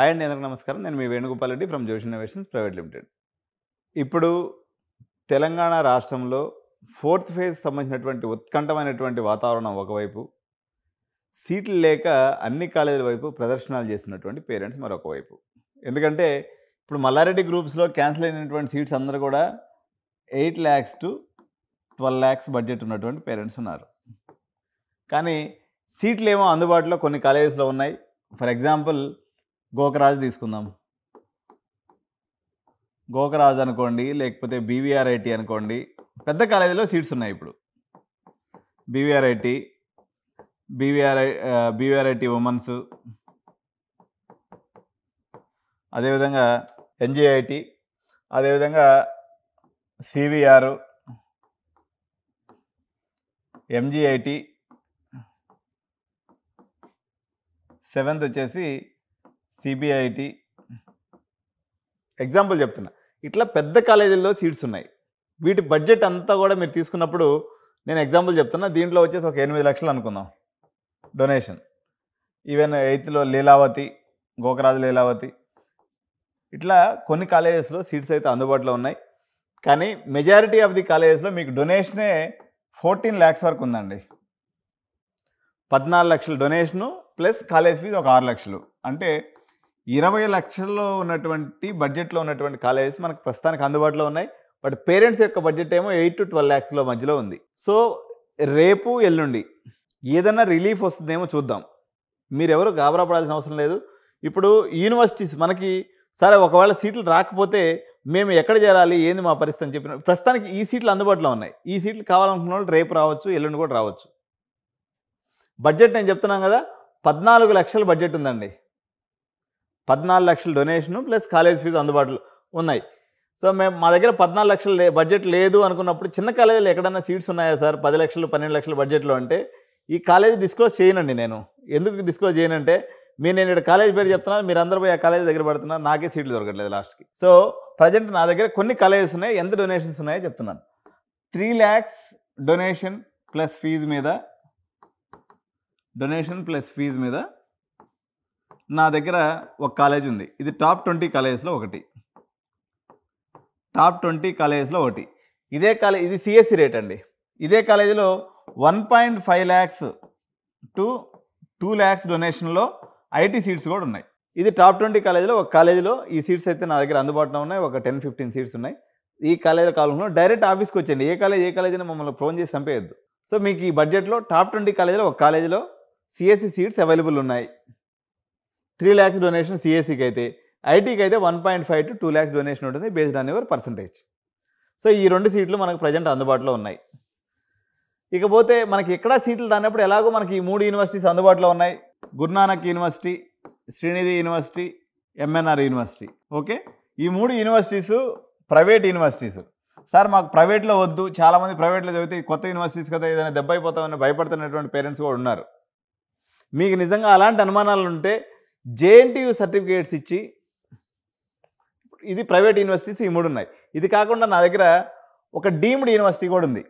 Hi అండి, అందరికీ నమస్కారం. నేను మీ వేణుగోపాల్ రెడ్డి ఫ్రమ్ జోష్ ఇన్నోవేషన్స్ ప్రైవేట్ లిమిటెడ్. ఇప్పుడు తెలంగాణ రాష్ట్రంలో ఫోర్త్ ఫేజ్ సంబంధించినటువంటి ఉత్కంఠమైనటువంటి వాతావరణం ఒకవైపు, సీట్లు లేక అన్ని కాలేజీల వైపు ప్రదర్శనలు చేస్తున్నటువంటి పేరెంట్స్ మరొక వైపు. ఎందుకంటే ఇప్పుడు మల్లారెడ్డి గ్రూప్స్లో క్యాన్సిల్ అయినటువంటి సీట్స్ అందరూ కూడా 8 lakhs to 12 lakhs బడ్జెట్ ఉన్నటువంటి పేరెంట్స్ ఉన్నారు. కానీ సీట్లు ఏమో అందుబాటులో కొన్ని కాలేజెస్లో ఉన్నాయి. ఫర్ ఎగ్జాంపుల్ గోకరాజ్ తీసుకుందాం. గోకరాజ్ అనుకోండి, లేకపోతే బీవీఆర్ఐటీ అనుకోండి, పెద్ద కాలేజీలో సీట్స్ ఉన్నాయి. ఇప్పుడు బీవీఆర్ఐటీ ఉమెన్స్, అదేవిధంగా ఎన్జేఐటి, అదేవిధంగా సివిఆర్, ఎంజీఐటి, 7th వచ్చేసి సిబిఐటి. ఎగ్జాంపుల్ చెప్తున్నా. ఇట్లా పెద్ద కాలేజీల్లో సీట్స్ ఉన్నాయి. వీటి బడ్జెట్ అంతా కూడా మీరు తీసుకున్నప్పుడు, నేను ఎగ్జాంపుల్ చెప్తున్నా, దీంట్లో వచ్చేసి ఒక 8 లక్షలు అనుకుందాం డొనేషన్. ఈవెన్ 8thలో లీలావతి, గోకరాజు లీలావతి, ఇట్లా కొన్ని కాలేజెస్లో సీట్స్ అయితే అందుబాటులో ఉన్నాయి. కానీ మెజారిటీ ఆఫ్ ది కాలేజెస్లో మీకు డొనేషనే 14 lakhs వరకు ఉందండి. 14 లక్షల డొనేషను ప్లస్ కాలేజ్ ఫీజు ఒక 6 లక్షలు. అంటే 20 లక్షల్లో ఉన్నటువంటి బడ్జెట్లో ఉన్నటువంటి కాలేజెస్ మనకు ప్రస్తుతానికి అందుబాటులో ఉన్నాయి. బట్ పేరెంట్స్ యొక్క బడ్జెట్ ఏమో 8 to 12 lakhsలో మధ్యలో ఉంది. సో రేపు ఎల్లుండి ఏదైనా రిలీఫ్ వస్తుందేమో చూద్దాం. మీరెవరు గాబరా పడాల్సిన అవసరం లేదు. ఇప్పుడు యూనివర్సిటీస్ మనకి సరే ఒకవేళ సీట్లు రాకపోతే మేము ఎక్కడ చేరాలి, ఏంది మా పరిస్థితి అని చెప్పిన ప్రస్తుతానికి ఈ సీట్లు అందుబాటులో ఉన్నాయి. ఈ సీట్లు కావాలనుకున్న వాళ్ళు రేపు రావచ్చు, ఎల్లుండి కూడా రావచ్చు. బడ్జెట్ నేను చెప్తున్నాను కదా, 14 లక్షల బడ్జెట్ ఉందండి. 14 లక్షల డొనేషను ప్లస్ కాలేజ్ ఫీజు అందుబాటులో ఉన్నాయి. సో మా దగ్గర 14 లక్షల బడ్జెట్ లేదు అనుకున్నప్పుడు, చిన్న కాలేజీలో ఎక్కడన్నా సీట్స్ ఉన్నాయా సార్ 10 లక్షలు 12 లక్షల బడ్జెట్లో అంటే, ఈ కాలేజీ డిస్క్లోజ్ చేయనండి. నేను ఎందుకు డిస్క్లోజ్ చేయనంటే, నేను ఇక్కడ కాలేజ్ పేరు చెప్తున్నాను, మీరు అందరూ పోయి ఆ కాలేజ్ దగ్గర పడుతున్నారు, నాకే సీట్లు దొరకట్లేదు లాస్ట్కి. సో ప్రజెంట్ నా దగ్గర కొన్ని కాలేజెస్ ఉన్నాయి. ఎంత డొనేషన్స్ ఉన్నాయో చెప్తున్నాను. 3 lakhs డొనేషన్ ప్లస్ ఫీజు మీద నా దగ్గర ఒక కాలేజ్ ఉంది. ఇది టాప్ 20 కాలేజెస్లో ఒకటి. ఇదే కాలేజ్, ఇది సిఎస్సి రేట్ అండి. ఇదే కాలేజీలో 1.5 lakhs to 2 lakhs డొనేషన్లో ఐటీ సీట్స్ కూడా ఉన్నాయి. ఇది టాప్ 20 కాలేజీలో ఒక కాలేజీలో ఈ సీట్స్ అయితే నా దగ్గర అందుబాటులో ఉన్నాయి. ఒక 10-15 సీట్స్ ఉన్నాయి. ఈ కాలేజీలో కాలంలో డైరెక్ట్ ఆఫీస్కి వచ్చేయండి. ఏ కాలేజ్ అయినా మమ్మల్ని ఫోన్ చేసి చంపేయద్దు. సో మీకు ఈ బడ్జెట్లో టాప్ 20 కాలేజీలో ఒక కాలేజీలో సిఎస్సి సీట్స్ అవైలబుల్ ఉన్నాయి. 3 lakhs డొనేషన్ సిఎస్సికి అయితే, ఐటీకి అయితే 1.5 to 2 lakhs డొనేషన్ ఉంటుంది based on your percentage. So ఈ 2 సీట్లు మనకు ప్రజెంట్ అందుబాటులో ఉన్నాయి. ఇకపోతే మనకి ఎక్కడా సీట్లు రానప్పుడు ఎలాగో మనకి ఈ 3 యూనివర్సిటీస్ అందుబాటులో ఉన్నాయి. Guru Nanak university, Srinidhi university, MNR university. Okay, ఈ 3 యూనివర్సిటీస్ ప్రైవేట్ యూనివర్సిటీస్. సార్ మాకు ప్రైవేట్లో వద్దు, చాలామంది ప్రైవేట్లో చదివితే కొత్త యూనివర్సిటీస్ కదా ఏదైనా దెబ్బ అయిపోతామని భయపడుతున్నటువంటి పేరెంట్స్ కూడా ఉన్నారు. మీకు నిజంగా అలాంటి అనుమానాలు ఉంటే జేఎన్టీయూ సర్టిఫికేట్స్ ఇచ్చి, ఇది ప్రైవేట్ యూనివర్సిటీస్ ఈ 3 ఉన్నాయి. ఇది కాకుండా నా దగ్గర ఒక డీమ్డ్ యూనివర్సిటీ కూడా ఉంది.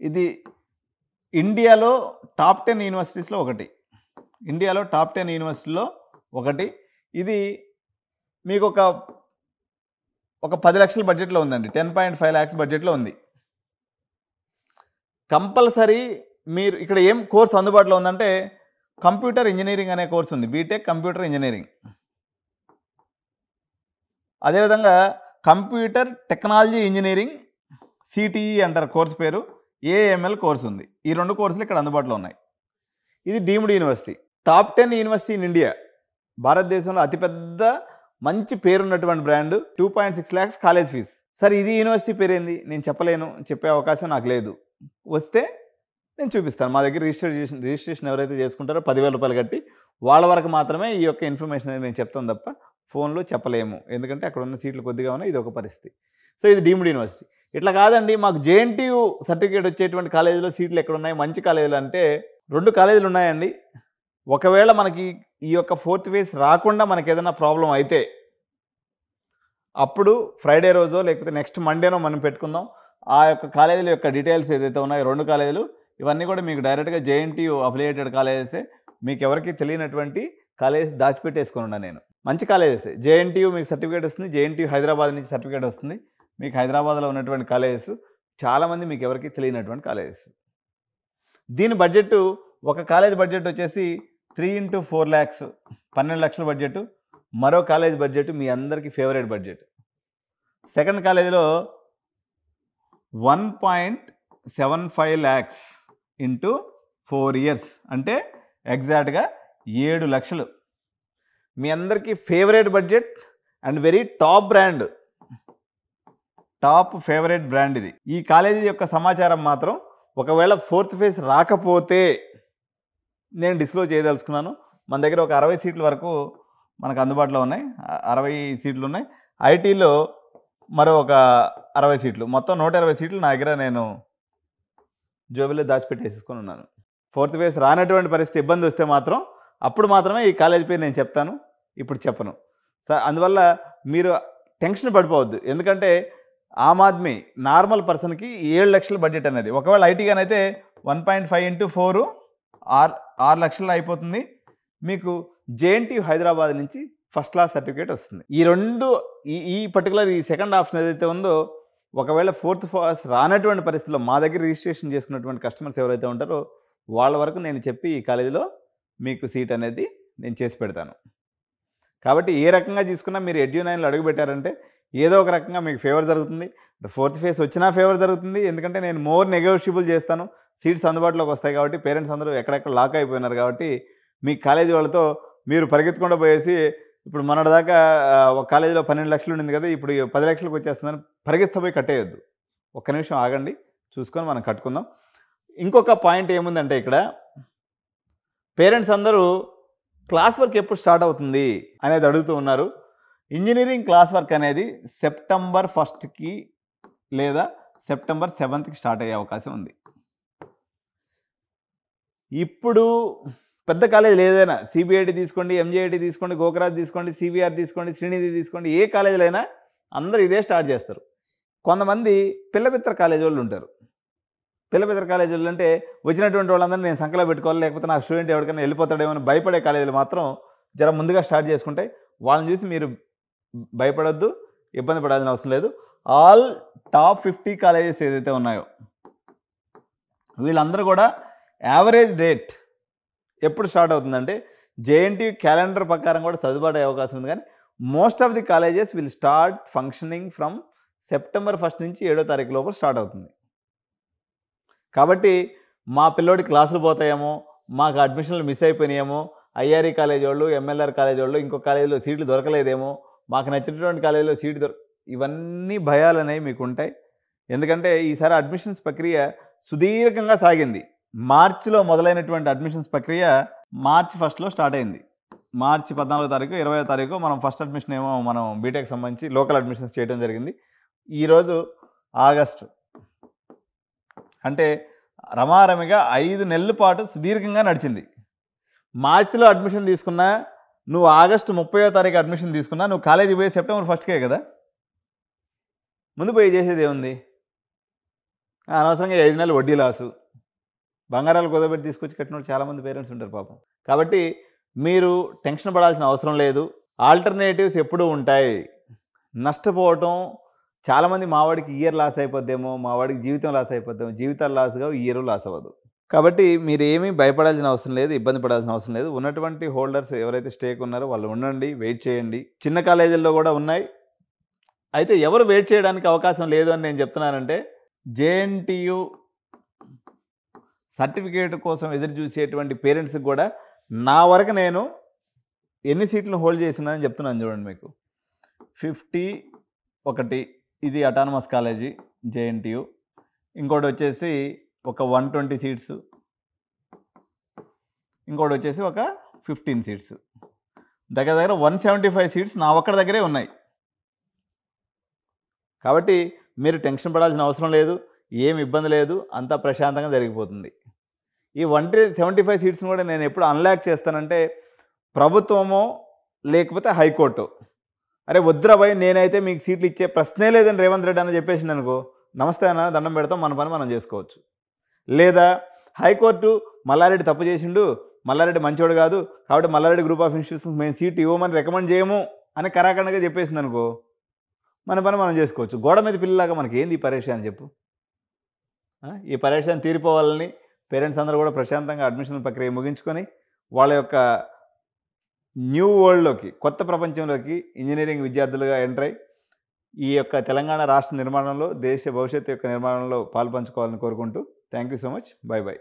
ఇది ఇండియాలో టాప్ 10 యూనివర్సిటీస్లో ఒకటి. ఇది మీకు ఒక 10 లక్షల బడ్జెట్లో ఉందండి. 10.5 lakhs బడ్జెట్లో ఉంది. కంపల్సరీ మీరు ఇక్కడ ఏం కోర్స్ అందుబాటులో ఉందంటే, కంప్యూటర్ ఇంజనీరింగ్ అనే కోర్స్ ఉంది. BTech computer engineering. అదేవిధంగా కంప్యూటర్ టెక్నాలజీ ఇంజనీరింగ్, సిటిఈ అంటారు కోర్స్ పేరు, ఏఎంఎల్ కోర్స్ ఉంది. ఈ 2 కోర్సులు ఇక్కడ అందుబాటులో ఉన్నాయి. ఇది deemed university. Top 10 university in India. భారతదేశంలో అతిపెద్ద మంచి పేరున్నటువంటి బ్రాండ్. 2.6 lakhs college fee. సరే ఇది యూనివర్సిటీ పేరేంది నేను చెప్పలేను, చెప్పే అవకాశం నాకు లేదు. వస్తే నేను చూపిస్తాను. మా దగ్గర రిజిస్ట్రేషన్ ఎవరైతే చేసుకుంటారో 10,000 రూపాయలు కట్టి వాళ్ళ వరకు మాత్రమే ఈ యొక్క ఇన్ఫర్మేషన్ అనేది నేను చెప్తాను తప్ప ఫోన్లో చెప్పలేము. ఎందుకంటే అక్కడ ఉన్న సీట్లు కొద్దిగా ఉన్నాయి. ఇది ఒక పరిస్థితి. సో ఇది డీమ్డ్ యూనివర్సిటీ. ఇట్లా కాదండి, మాకు జేఎన్టీయూ సర్టిఫికేట్ వచ్చేటువంటి కాలేజీలో సీట్లు ఎక్కడ ఉన్నాయి మంచి కాలేజీలు అంటే 2 కాలేజీలు ఉన్నాయండి. ఒకవేళ మనకి ఈ యొక్క 4th phase రాకుండా మనకి ఏదైనా ప్రాబ్లం అయితే, అప్పుడు ఫ్రైడే రోజో లేకపోతే నెక్స్ట్ మండేనో మనం పెట్టుకుందాం. ఆ యొక్క కాలేజీల యొక్క డీటెయిల్స్ ఏదైతే ఉన్నాయో 2 కాలేజీలు, ఇవన్నీ కూడా మీకు డైరెక్ట్గా జేఎన్టీయూ అఫిలియేటెడ్ కాలేజెసే. మీకు ఎవరికి తెలియనటువంటి కాలేజెస్ దాచిపెట్టేసుకొని ఉన్నా నేను. మంచి కాలేజెస్ జేఎన్టీయూ మీకు సర్టిఫికేట్ వస్తుంది. జేఎన్టీయూ హైదరాబాద్ నుంచి సర్టిఫికేట్ వస్తుంది. మీకు హైదరాబాద్లో ఉన్నటువంటి కాలేజెస్ చాలామంది మీకు ఎవరికి తెలియనటువంటి కాలేజెస్. దీని బడ్జెట్ ఒక కాలేజ్ బడ్జెట్ వచ్చేసి 3 into 4 lakhs 12 లక్షల బడ్జెట్. మరో కాలేజ్ బడ్జెట్ మీ అందరికీ ఫేవరెట్ బడ్జెట్. సెకండ్ కాలేజీలో 1.75 lakhs ఇంటూ 4 years అంటే ఎగ్జాక్ట్గా 7 లక్షలు. మీ అందరికీ favourite budget and very top brand, top favourite brand ఇది. ఈ కాలేజీ యొక్క సమాచారం మాత్రం ఒకవేళ 4th phase రాకపోతే నేను డిస్క్లోజ్ చేయదలుచుకున్నాను. మన దగ్గర ఒక 60 సీట్ల వరకు మనకు అందుబాటులో ఉన్నాయి. 60 సీట్లు ఉన్నాయి. ఐటీలో మరో ఒక 60 సీట్లు, మొత్తం 120 సీట్లు నా దగ్గర నేను జోబులో దాచిపెట్టేసుకొని ఉన్నాను. 4th phase రానటువంటి పరిస్థితి, ఇబ్బంది వస్తే మాత్రం అప్పుడు మాత్రమే ఈ కాలేజీ పేరు నేను చెప్తాను, ఇప్పుడు చెప్పను. అందువల్ల మీరు టెన్షన్ పడిపోవద్దు. ఎందుకంటే ఆమ్ ఆద్మీ నార్మల్ పర్సన్కి 7 లక్షల బడ్జెట్ అనేది, ఒకవేళ ఐటీగానైతే 1.5 into 4 6 లక్షలు అయిపోతుంది. మీకు జేఎన్టీయూ హైదరాబాద్ నుంచి ఫస్ట్ క్లాస్ సర్టిఫికేట్ వస్తుంది. ఈ రెండు ఈ పర్టికులర్ ఈ సెకండ్ ఆప్షన్ ఏదైతే ఉందో, ఒకవేళ 4th phase రానటువంటి పరిస్థితిలో మా దగ్గర రిజిస్ట్రేషన్ చేసుకున్నటువంటి కస్టమర్స్ ఎవరైతే ఉంటారో వాళ్ళ వరకు నేను చెప్పి ఈ కాలేజీలో మీకు సీట్ అనేది నేను చేసి పెడతాను. కాబట్టి ఏ రకంగా తీసుకున్నా మీరు ఎడ్యూ9లో అడుగు పెట్టారంటే ఏదో ఒక రకంగా మీకు ఫేవర్ జరుగుతుంది. 4th phase వచ్చినా ఫేవర్ జరుగుతుంది. ఎందుకంటే నేను మోర్ నెగోషియబుల్ చేస్తాను. సీట్స్ అందుబాటులోకి వస్తాయి కాబట్టి పేరెంట్స్ అందరూ ఎక్కడెక్కడ లాక్ అయిపోయినారు కాబట్టి మీ కాలేజీ వాళ్ళతో మీరు పరిగెత్తుకుండా పోయేసి, ఇప్పుడు మొన్నటిదాకా ఒక కాలేజీలో 12 లక్షలు ఉండింది కదా, ఇప్పుడు 10 లక్షలకు వచ్చేస్తుందని పరిగెత్తపోయి కట్టేయొద్దు. ఒక్క నిమిషం ఆగండి, చూసుకొని మనం కట్టుకుందాం. ఇంకొక పాయింట్ ఏముందంటే ఇక్కడ పేరెంట్స్ అందరూ క్లాస్ వర్క్ ఎప్పుడు స్టార్ట్ అవుతుంది అనేది అడుగుతూ ఉన్నారు. ఇంజనీరింగ్ క్లాస్ వర్క్ అనేది September 1st లేదా September 7th స్టార్ట్ అయ్యే అవకాశం ఉంది. ఇప్పుడు పెద్ద కాలేజీలు ఏదైనా సిబిఐటి తీసుకోండి, ఎంజేఐటి తీసుకోండి, గోకరాజ్ తీసుకోండి, సివిఆర్ తీసుకోండి, శ్రీనిధి తీసుకోండి, ఏ కాలేజీలు అయినా అందరూ ఇదే స్టార్ట్ చేస్తారు. కొంతమంది పిల్లపిత్ర కాలేజీ వాళ్ళు ఉంటారు. పిల్లపిత్ర కాలేజీ వాళ్ళు అంటే వచ్చినటువంటి వాళ్ళందరినీ నేను సంకలో పెట్టుకోవాలి, లేకపోతే నా స్టూడెంట్ ఎవరికైనా వెళ్ళిపోతాడేమో అని భయపడే కాలేజీలు మాత్రం జర ముందుగా స్టార్ట్ చేసుకుంటాయి. వాళ్ళని చూసి మీరు భయపడొద్దు, ఇబ్బంది పడాల్సిన అవసరం లేదు. ఆల్ టాప్ 50 కాలేజెస్ ఏదైతే ఉన్నాయో వీళ్ళందరూ కూడా యావరేజ్ డేట్ ఎప్పుడు స్టార్ట్ అవుతుందంటే జేఎన్టీయూ క్యాలెండర్ ప్రకారం కూడా సర్దుబాటు అయ్యే అవకాశం ఉంది. కానీ most of the colleges will start functioning from September 1st నుంచి 7వ తారీఖు లోపల స్టార్ట్ అవుతుంది. కాబట్టి మా పిల్లోడి క్లాసులు పోతాయేమో, మాకు అడ్మిషన్లు మిస్ అయిపోయినాయేమో, ఐఆర్ఈ కాలేజ్ వాళ్ళు, ఎంఎల్ఆర్ కాలేజ్ వాళ్ళు, ఇంకో కాలేజీలో సీట్లు దొరకలేదేమో, మాకు నచ్చినటువంటి కాలేజీలో సీటు ఇవన్నీ భయాలు అనేవి మీకు ఉంటాయి. ఎందుకంటే ఈసారి అడ్మిషన్స్ ప్రక్రియ సుదీర్ఘంగా సాగింది. మార్చిలో మొదలైనటువంటి అడ్మిషన్స్ ప్రక్రియ March 1st స్టార్ట్ అయింది. March 14వ తారీఖు 20వ తారీఖు మనం ఫస్ట్ అడ్మిషన్ ఏమో మనం బీటెక్ సంబంధించి లోకల్ అడ్మిషన్స్ చేయడం జరిగింది. ఈరోజు ఆగస్టు అంటే రమారమిగా 5 నెలల పాటు సుదీర్ఘంగా నడిచింది. మార్చిలో అడ్మిషన్ తీసుకున్నా, నువ్వు ఆగస్టు 30వ తారీఖు అడ్మిషన్ తీసుకున్నా, నువ్వు కాలేజీ పోయి September 1st కదా, ముందు పోయి చేసేది ఏముంది? అనవసరంగా 5 నెలలు వడ్డీ లాసు, బంగారాలు కుదబెట్టి తీసుకొచ్చి కట్టిన వాళ్ళు చాలామంది పేరెంట్స్ ఉంటారు పాపం. కాబట్టి మీరు టెన్షన్ పడాల్సిన అవసరం లేదు. ఆల్టర్నేటివ్స్ ఎప్పుడూ ఉంటాయి. నష్టపోవటం చాలామంది మావాడికి ఇయర్ లాస్ అయిపోద్దేమో, మావాడికి జీవితం లాస్ అయిపోద్దేమో, జీవితాలు లాస్గా ఇయర్ లాస్ అవ్వదు. కాబట్టి మీరు ఏమీ భయపడాల్సిన అవసరం లేదు, ఇబ్బంది పడాల్సిన అవసరం లేదు. ఉన్నటువంటి హోల్డర్స్ ఎవరైతే స్టేక్ ఉన్నారో వాళ్ళు ఉండండి, వెయిట్ చేయండి. చిన్న కాలేజీల్లో కూడా ఉన్నాయి. అయితే ఎవరు వెయిట్ చేయడానికి అవకాశం లేదు అని నేను చెప్తున్నానంటే, జేఎన్టీయూ సర్టిఫికేట్ కోసం ఎదురు చూసేటువంటి పేరెంట్స్కి కూడా నా వరకు నేను ఎన్ని సీట్లను హోల్డ్ చేసినానని చెప్తున్నాను చూడండి. మీకు 51 ఇది అటానమస్ కాలేజీ జేఎన్టీయూ, ఇంకోటి వచ్చేసి ఒక 120 సీట్స్, ఇంకోటి వచ్చేసి ఒక 15 సీట్స్, దగ్గర 175 సీట్స్ నా ఒక్కడి దగ్గరే ఉన్నాయి. కాబట్టి మీరు టెన్షన్ పడాల్సిన అవసరం లేదు, ఏమి ఇబ్బంది లేదు, అంతా ప్రశాంతంగా జరిగిపోతుంది. ఈ 175 సీట్స్ని కూడా నేను ఎప్పుడు అన్లాక్ చేస్తానంటే ప్రభుత్వమో లేకపోతే హైకోర్టు, అరే వద్దురా భయ్ నేనైతే మీకు సీట్లు ఇచ్చే ప్రశ్నే లేదని రేవంత్ రెడ్డి అని చెప్పేసింది అనుకో, నమస్తే అన్న దండం పెడతాం, మన పని మనం చేసుకోవచ్చు. లేదా హైకోర్టు మల్లారెడ్డి తప్పు చేసిండు, మల్లారెడ్డి మంచోడు కాదు, కాబట్టి మల్లారెడ్డి గ్రూప్ ఆఫ్ ఇన్స్టిట్యూషన్స్ మేము సీట్ ఇవ్వమని రికమెండ్ చేయము అని కరాఖండగా చెప్పేసింది అనుకో, మన పని మనం చేసుకోవచ్చు. గోడ మీద పిల్లలాగా మనకి ఏంది ఈ పరేషాన్ చెప్పు. ఈ పరేషాన్ తీరిపోవాలని పేరెంట్స్ అందరూ కూడా ప్రశాంతంగా అడ్మిషన్ ప్రక్రియ ముగించుకొని వాళ్ళ యొక్క న్యూ వరల్డ్లోకి, కొత్త ప్రపంచంలోకి ఇంజనీరింగ్ విద్యార్థులుగా ఎంటర్ అయ్యి ఈ యొక్క తెలంగాణ రాష్ట్ర నిర్మాణంలో, దేశ భవిష్యత్తు యొక్క నిర్మాణంలో పాలుపంచుకోవాలని కోరుకుంటూ thank you so much. By by.